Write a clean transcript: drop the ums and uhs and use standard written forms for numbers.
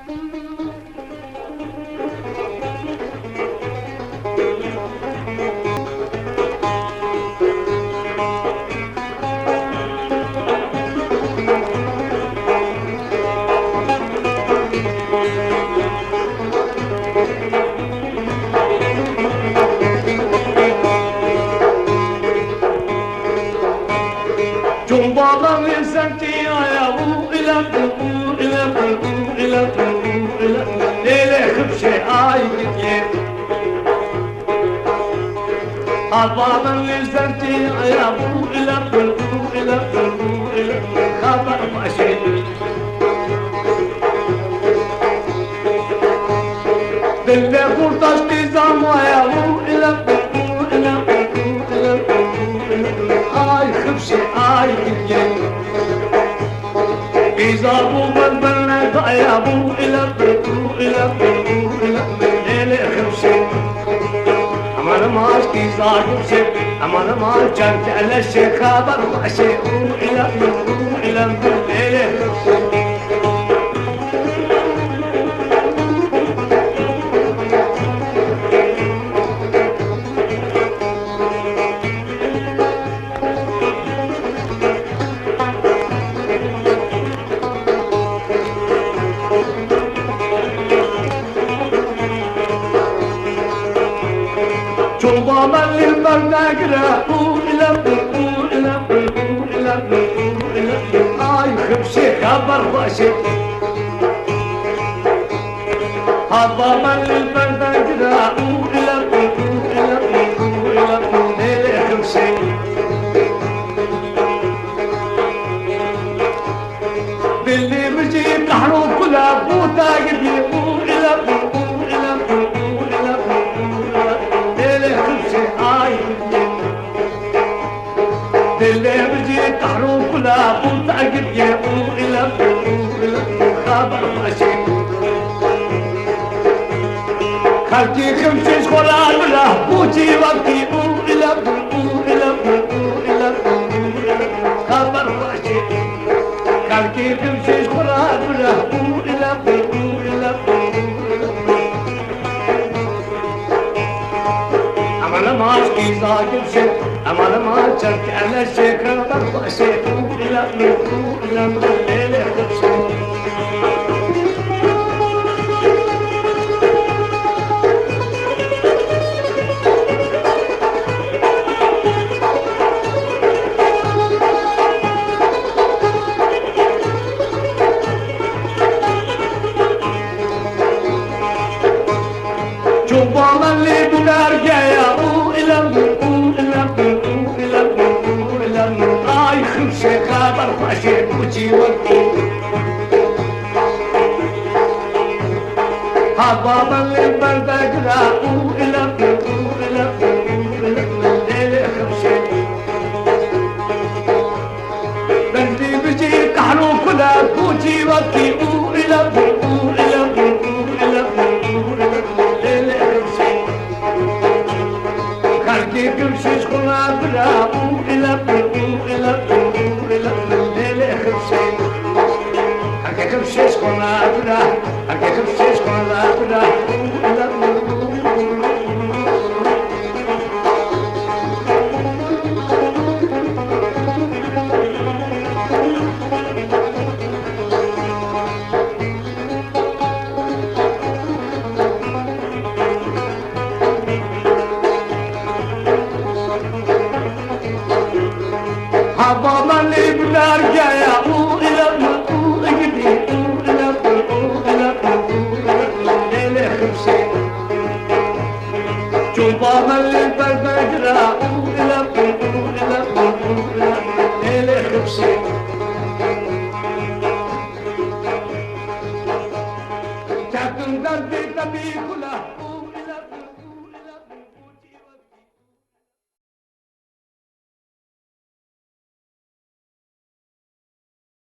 Cumbadan senti ayavu ila lele khubşe ay gitye Abadan senti ayavu ila khabar başı Dille kurtaş nizam ayavu ila ay khubşe ay gitye إذا أبو بلبلنا يا أبو إلى ليلة خمسة أمانة ما أشتي زاجب شيء أمانة ما أشتي على الشيء خابر وعشي إلى ليلة خمسة Çobanlar lilberdekre ay hıpşi haber başı Habaman lilberdekre lele hıpşi Dilli müci kahru kula bu tagidi اللي قهروا كلها وتعقد يا إلى خابر ماشي خالتي خمسة شغلان ولا بوتي وقتي إلى خابر ماشي خالتي خمسة شغلان ولا إلى أمانة ما أشكي زاجب شيء أمانة ما أشكي على شيء كبر شيء إلى الليلة خمسة Çobanlar اللي بنرجع يا إلى ay خمسة خبر فاشي بوتي وقتي هبابا للبردك راقو إلى ليلة خمسة بندي بجي قحرو كلها بوتي وقتي إلى ليلة خمسة خلقي كمشي شكونا براقو إلى ليلة خمسة خلقي كمشي شكونا براقو خلقي كمشي شكونا براقو Habaman libnar gaya إلى ليلة خمسة شوباما للبردك راقو إلى ليلة خمسة كاتن دردي تبي كلها